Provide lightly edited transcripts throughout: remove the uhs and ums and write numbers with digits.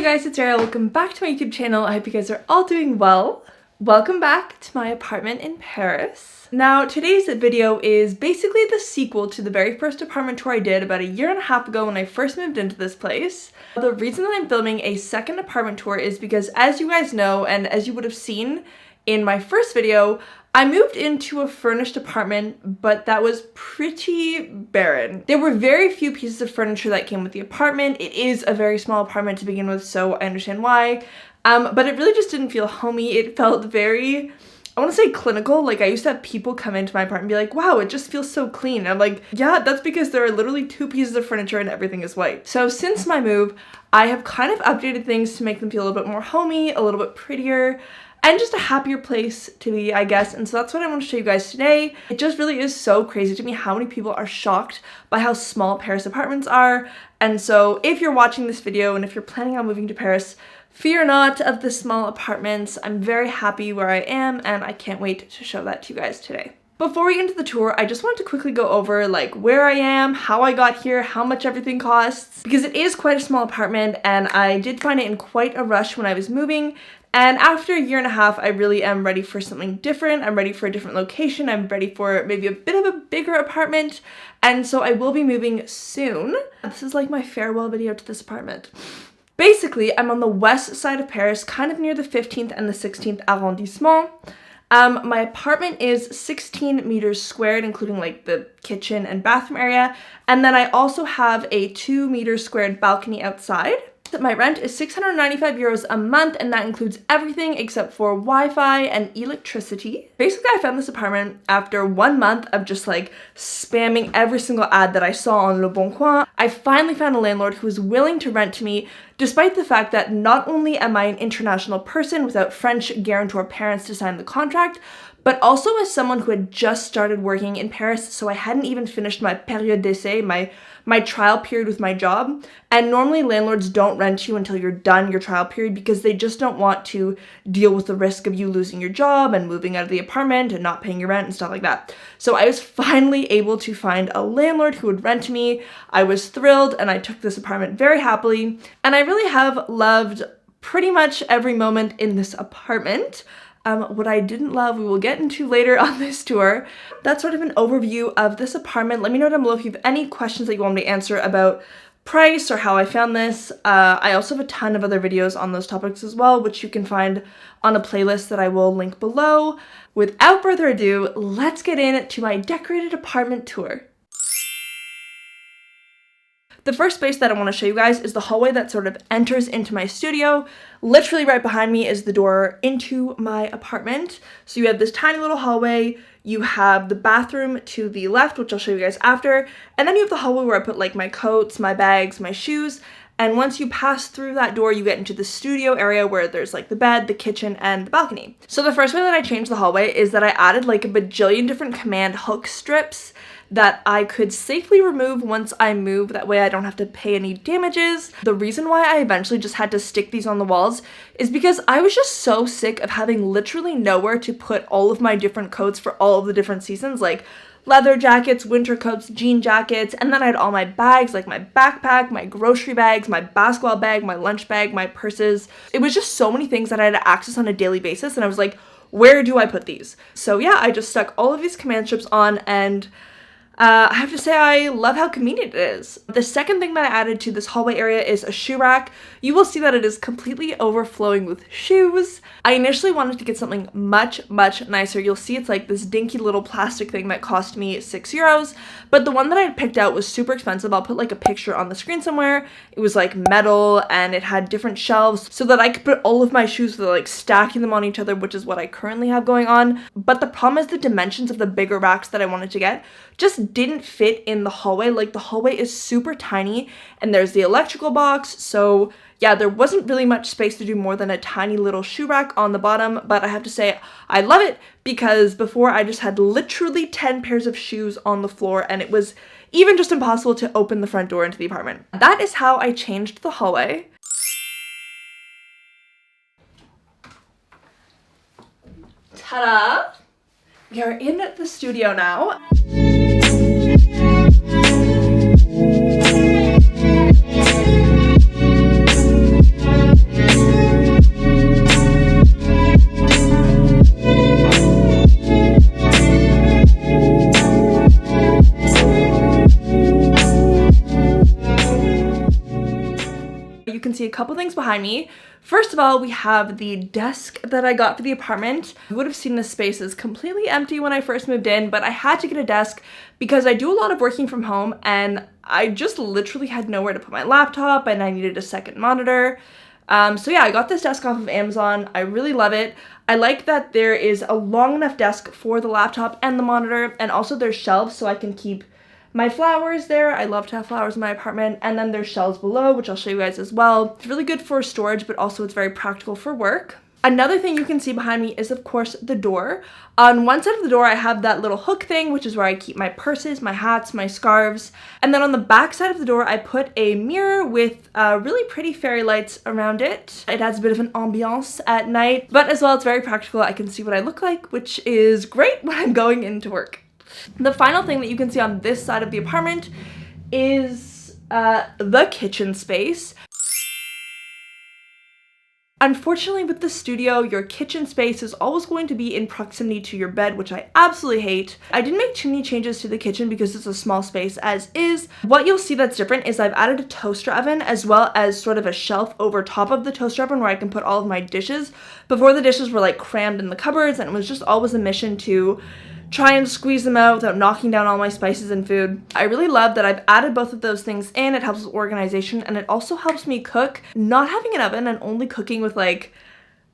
guys, it's Arielle. Welcome back to my YouTube channel. I hope you guys are all doing well. Welcome back to my apartment in Paris. Now, today's video is basically the sequel to the very first apartment tour I did about a year and a half ago when I first moved into this place. The reason that I'm filming a second apartment tour is because, as you guys know, and as you would have seen in my first video, I moved into a furnished apartment, but that was pretty barren. There were very few pieces of furniture that came with the apartment. It is a very small apartment to begin with, so I understand why. But it really just didn't feel homey. It felt very, I want to say clinical. Like, I used to have people come into my apartment and be like, wow, it just feels so clean. And I'm like, yeah, that's because there are literally 2 pieces of furniture and everything is white. So since my move, I have kind of updated things to make them feel a little bit more homey, a little bit prettier, and just a happier place to be, I guess. And so that's what I want to show you guys today. It just really is so crazy to me how many people are shocked by how small Paris apartments are. And so if you're watching this video and if you're planning on moving to Paris, fear not of the small apartments. I'm very happy where I am and I can't wait to show that to you guys today. Before we get into the tour, I just wanted to quickly go over like where I am, how I got here, how much everything costs, because it is quite a small apartment and I did find it in quite a rush when I was moving. And after a year and a half, I really am ready for something different. I'm ready for a different location. I'm ready for maybe a bit of a bigger apartment. And so I will be moving soon. This is like my farewell video to this apartment. Basically, I'm on the west side of Paris, kind of near the 15th and the 16th arrondissement. My apartment is 16 meters squared, including like the kitchen and bathroom area. And then I also have a 2 meter squared balcony outside. My rent is 695 euros a month, and that includes everything except for Wi-Fi and electricity. Basically, I found this apartment after 1 month of just like spamming every single ad that I saw on Le Bon Coin. I finally found a landlord who was willing to rent to me, despite the fact that not only am I an international person without French guarantor parents to sign the contract, but also as someone who had just started working in Paris, so I hadn't even finished my période d'essai, my trial period with my job. And normally landlords don't rent you until you're done your trial period because they just don't want to deal with the risk of you losing your job and moving out of the apartment and not paying your rent and stuff like that. So I was finally able to find a landlord who would rent me. I was thrilled and I took this apartment very happily. And I really have loved pretty much every moment in this apartment. What I didn't love, we will get into later on this tour. That's sort of an overview of this apartment. Let me know down below if you have any questions that you want me to answer about price or how I found this. I also have a ton of other videos on those topics as well, which you can find on a playlist that I will link below. Without further ado, let's get into my decorated apartment tour. The first space that I want to show you guys is the hallway that sort of enters into my studio. Literally right behind me is the door into my apartment. So you have this tiny little hallway, you have the bathroom to the left, which I'll show you guys after, and then you have the hallway where I put like my coats, my bags, my shoes. And once you pass through that door, you get into the studio area where there's like the bed, the kitchen, and the balcony. So the first way that I changed the hallway is that I added like a bajillion different command hook strips that I could safely remove once I move. That way I don't have to pay any damages. The reason why I eventually just had to stick these on the walls is because I was just so sick of having literally nowhere to put all of my different coats for all of the different seasons, like leather jackets, winter coats, jean jackets, and then I had all my bags, like my backpack, my grocery bags, my basketball bag, my lunch bag, my purses. It was just so many things that I had to access on a daily basis, and I was like, where do I put these? So yeah, I just stuck all of these command strips on, and I have to say I love how convenient it is. The second thing that I added to this hallway area is a shoe rack. You will see that it is completely overflowing with shoes. I initially wanted to get something much nicer. You'll see it's like this dinky little plastic thing that cost me 6 euros, but the one that I had picked out was super expensive. I'll put like a picture on the screen somewhere. It was like metal and it had different shelves so that I could put all of my shoes without like stacking them on each other, which is what I currently have going on. But the problem is the dimensions of the bigger racks that I wanted to get just didn't fit in the hallway. Like, the hallway is super tiny and there's the electrical box, so yeah, there wasn't really much space to do more than a tiny little shoe rack on the bottom. But I have to say I love it because before I just had literally 10 pairs of shoes on the floor and it was even just impossible to open the front door into the apartment. That is how I changed the hallway. Ta-da! We are in the studio now. couple things behind me. First of all, we have the desk that I got for the apartment. You would have seen this space is completely empty when I first moved in, but I had to get a desk because I do a lot of working from home and I just literally had nowhere to put my laptop and I needed a second monitor. So yeah, I got this desk off of Amazon. I really love it. I like that there is a long enough desk for the laptop and the monitor, and also there's shelves so I can keep my flowers there. I love to have flowers in my apartment. And then there's shelves below, which I'll show you guys as well. It's really good for storage, but also it's very practical for work. Another thing you can see behind me is, of course, the door. On one side of the door, I have that little hook thing, which is where I keep my purses, my hats, my scarves. And then on the back side of the door, I put a mirror with really pretty fairy lights around it. It adds a bit of an ambiance at night, but as well, it's very practical. I can see what I look like, which is great when I'm going into work. The final thing that you can see on this side of the apartment is the kitchen space. Unfortunately, with the studio, your kitchen space is always going to be in proximity to your bed, which I absolutely hate. I didn't make too many changes to the kitchen because it's a small space as is. What you'll see that's different is I've added a toaster oven as well as sort of a shelf over top of the toaster oven where I can put all of my dishes. Before, the dishes were like crammed in the cupboards and it was just always a mission to try and squeeze them out without knocking down all my spices and food. I really love that I've added both of those things in. It helps with organization and it also helps me cook. Not having an oven and only cooking with like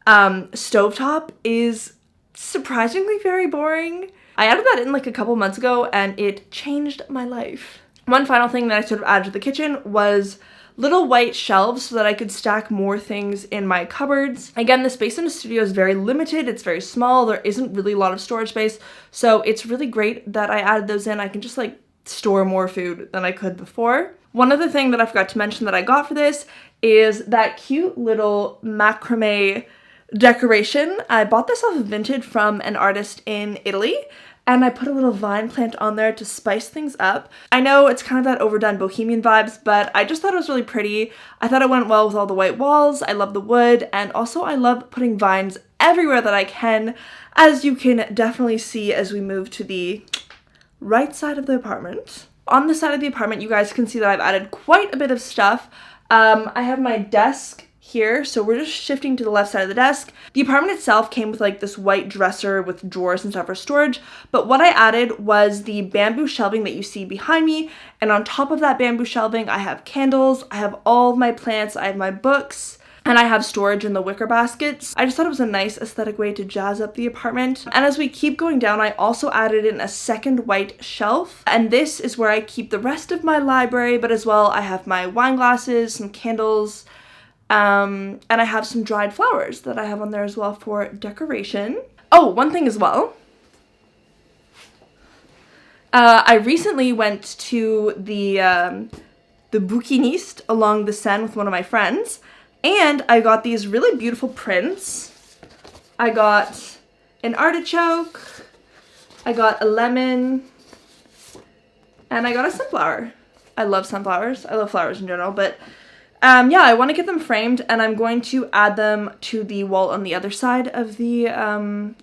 stovetop is surprisingly very boring. I added that in like a couple months ago and it changed my life. One final thing that I sort of added to the kitchen was little white shelves so that I could stack more things in my cupboards. Again, the space in the studio is very limited. It's very small. There isn't really a lot of storage space. So it's really great that I added those in. I can just like store more food than I could before. One other thing that I forgot to mention that I got for this is that cute little macrame decoration. I bought this off of Vinted from an artist in Italy. And I put a little vine plant on there to spice things up. I know it's kind of that overdone bohemian vibes, but I just thought it was really pretty. I thought it went well with all the white walls. I love the wood, and also I love putting vines everywhere that I can, as you can definitely see as we move to the right side of the apartment. On the side of the apartment, you guys can see that I've added quite a bit of stuff. I have my desk here, so we're just shifting to the left side of the desk. The apartment itself came with like this white dresser with drawers and stuff for storage, but what I added was the bamboo shelving that you see behind me, and on top of that bamboo shelving I have candles, I have all of my plants, I have my books, and I have storage in the wicker baskets. I just thought it was a nice aesthetic way to jazz up the apartment. And as we keep going down, I also added in a second white shelf, and this is where I keep the rest of my library, but as well I have my wine glasses, some candles, and I have some dried flowers that I have on there as well for decoration. Oh, one thing as well. I recently went to the bouquiniste along the Seine with one of my friends, and I got these really beautiful prints. I got an artichoke, I got a lemon, and I got a sunflower. I love sunflowers. I love flowers in general, but yeah, I want to get them framed and I'm going to add them to the wall on the other side of the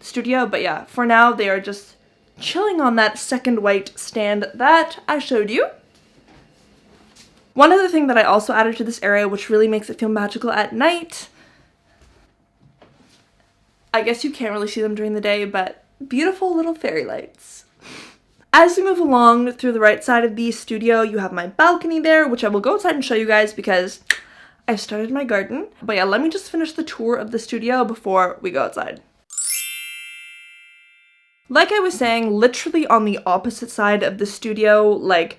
studio. But yeah, for now they are just chilling on that second white stand that I showed you. One other thing that I also added to this area, which really makes it feel magical at night, I guess you can't really see them during the day, but beautiful little fairy lights. As we move along through the right side of the studio, you have my balcony there, which I will go outside and show you guys because I've started my garden. But yeah, let me just finish the tour of the studio before we go outside. Like I was saying, literally on the opposite side of the studio, like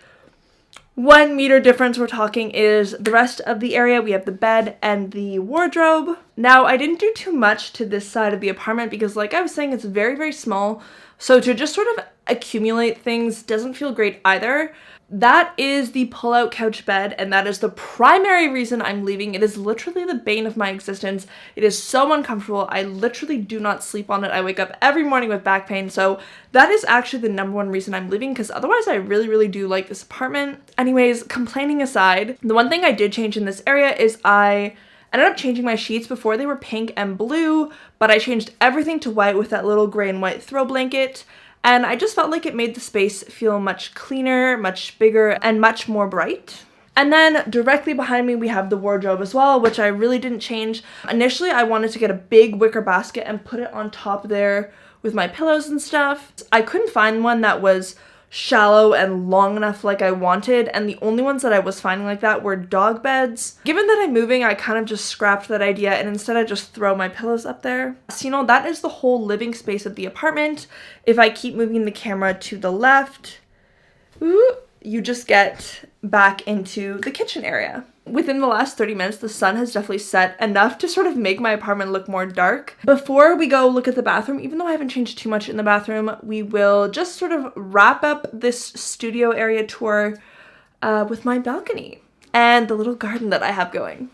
1 meter difference we're talking, is the rest of the area. We have the bed and the wardrobe. Now, I didn't do too much to this side of the apartment because like I was saying, it's very, very small. So to just sort of accumulate things doesn't feel great either. That is the pull-out couch bed, and that is the primary reason I'm leaving. It is literally the bane of my existence. It is so uncomfortable. I literally do not sleep on it. I wake up every morning with back pain. So that is actually the #1 reason I'm leaving, because otherwise I really, really do like this apartment. Anyways, complaining aside, the one thing I did change in this area is I ended up changing my sheets. Before they were pink and blue, but I changed everything to white with that little gray and white throw blanket. And I just felt like it made the space feel much cleaner, much bigger, and much more bright. And then directly behind me, we have the wardrobe as well, which I really didn't change. Initially, I wanted to get a big wicker basket and put it on top there with my pillows and stuff. I couldn't find one that was shallow and long enough like I wanted, and the only ones that I was finding like that were dog beds. Given that I'm moving, I kind of just scrapped that idea, and instead I just throw my pillows up there. So, you know, that is the whole living space of the apartment. If I keep moving the camera to the left, you just get back into the kitchen area. Within the last 30 minutes, the sun has definitely set enough to sort of make my apartment look more dark. Before we go look at the bathroom, even though I haven't changed too much in the bathroom, we will just sort of wrap up this studio area tour with my balcony and the little garden that I have going.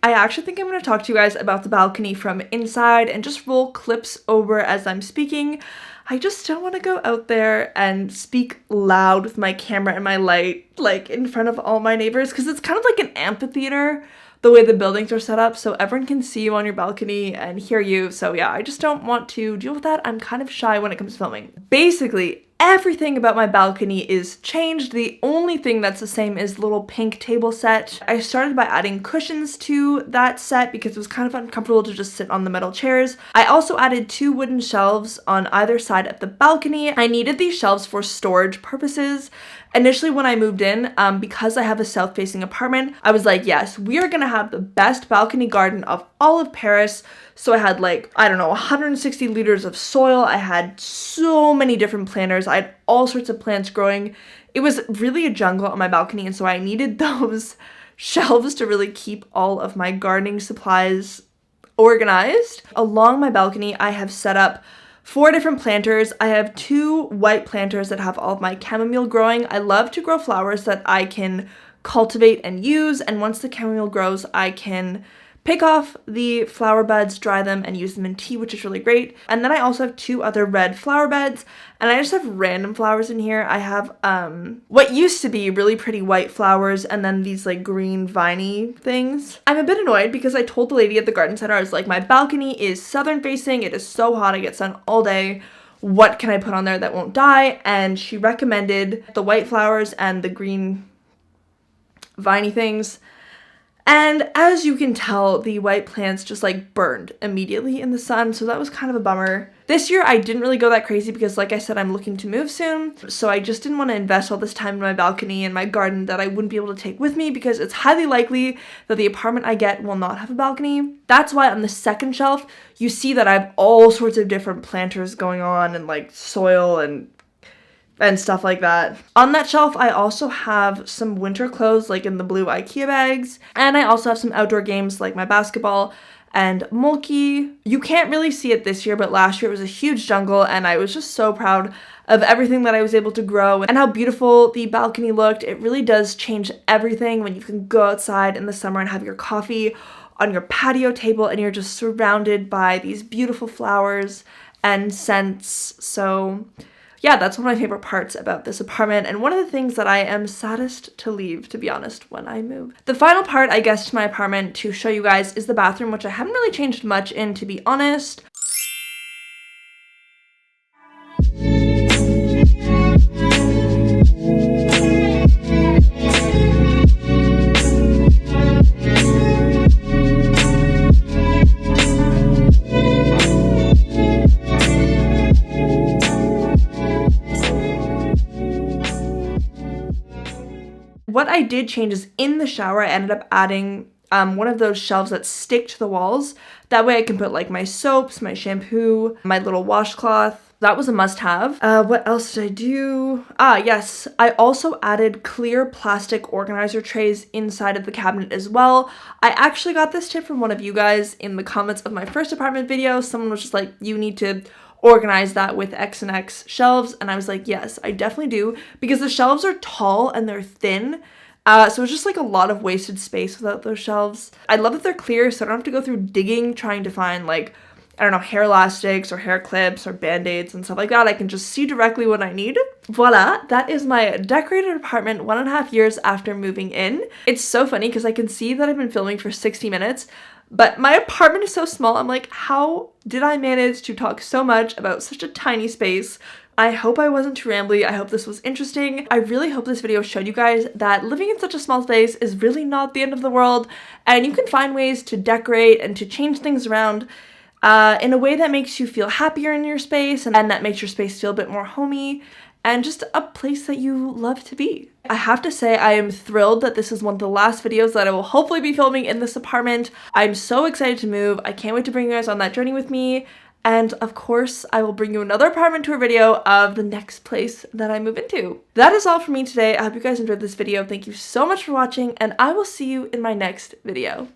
I actually think I'm going to talk to you guys about the balcony from inside and just roll clips over as I'm speaking. I just don't want to go out there and speak loud with my camera and my light, like in front of all my neighbors, because it's kind of like an amphitheater, the way the buildings are set up, so everyone can see you on your balcony and hear you. So yeah, I just don't want to deal with that. I'm kind of shy when it comes to filming. Basically, everything about my balcony is changed. The only thing that's the same is the little pink table set. I started by adding cushions to that set because it was kind of uncomfortable to just sit on the metal chairs. I also added 2 wooden shelves on either side of the balcony. I needed these shelves for storage purposes. Initially, when I moved in, because I have a south-facing apartment, I was like, yes, we are gonna have the best balcony garden of all of Paris. So I had like, I don't know, 160 liters of soil. I had so many different planters. I had all sorts of plants growing. It was really a jungle on my balcony, and so I needed those shelves to really keep all of my gardening supplies organized. Along my balcony, I have set up 4 different planters. I have 2 white planters that have all of my chamomile growing. I love to grow flowers that I can cultivate and use, and once the chamomile grows, I can pick off the flower buds, dry them, and use them in tea, which is really great. And then I also have 2 other red flower beds, and I just have random flowers in here. I have what used to be really pretty white flowers, and then these like green viney things. I'm a bit annoyed because I told the lady at the garden center, I was like, my balcony is southern facing, it is so hot, I get sun all day. What can I put on there that won't die? And she recommended the white flowers and the green viney things. And as you can tell, the white plants just like burned immediately in the sun, so that was kind of a bummer. This year I didn't really go that crazy because, like I said, I'm looking to move soon, so I just didn't want to invest all this time in my balcony and my garden that I wouldn't be able to take with me because it's highly likely that the apartment I get will not have a balcony. That's why on the second shelf, you see that I have all sorts of different planters going on and like soil and stuff like that. On that shelf, I also have some winter clothes like in the blue IKEA bags, and I also have some outdoor games like my basketball and Mulkey. You can't really see it this year, but last year it was a huge jungle, and I was just so proud of everything that I was able to grow and how beautiful the balcony looked. It really does change everything when you can go outside in the summer and have your coffee on your patio table and you're just surrounded by these beautiful flowers and scents. So yeah, that's one of my favorite parts about this apartment, and one of the things that I am saddest to leave, to be honest, when I move. The final part, I guess, to my apartment to show you guys is the bathroom, which I haven't really changed much in, to be honest. What I did change is in the shower, I ended up adding one of those shelves that stick to the walls. That way I can put like my soaps, my shampoo, my little washcloth. That was a must-have. What else did I do? Yes, I also added clear plastic organizer trays inside of the cabinet as well. I actually got this tip from one of you guys in the comments of my first apartment video. Someone was just like, you need to organize that with X and X shelves, and I was like, yes, I definitely do, because the shelves are tall and they're thin, so it's just like a lot of wasted space without those shelves. I love that they're clear, so I don't have to go through digging trying to find like, I don't know, hair elastics or hair clips or band-aids and stuff like that. I can just see directly what I need. Voila, that is my decorated apartment 1.5 years after moving in. It's so funny because I can see that I've been filming for 60 minutes, but my apartment is so small. I'm like, how did I manage to talk so much about such a tiny space I hope I wasn't too rambly. I hope this was interesting. I really hope this video showed you guys that living in such a small space is really not the end of the world, and you can find ways to decorate and to change things around in a way that makes you feel happier in your space and that makes your space feel a bit more homey and just a place that you love to be. I have to say I am thrilled that this is one of the last videos that I will hopefully be filming in this apartment. I'm so excited to move. I can't wait to bring you guys on that journey with me. And of course, I will bring you another apartment tour video of the next place that I move into. That is all for me today. I hope you guys enjoyed this video. Thank you so much for watching, and I will see you in my next video.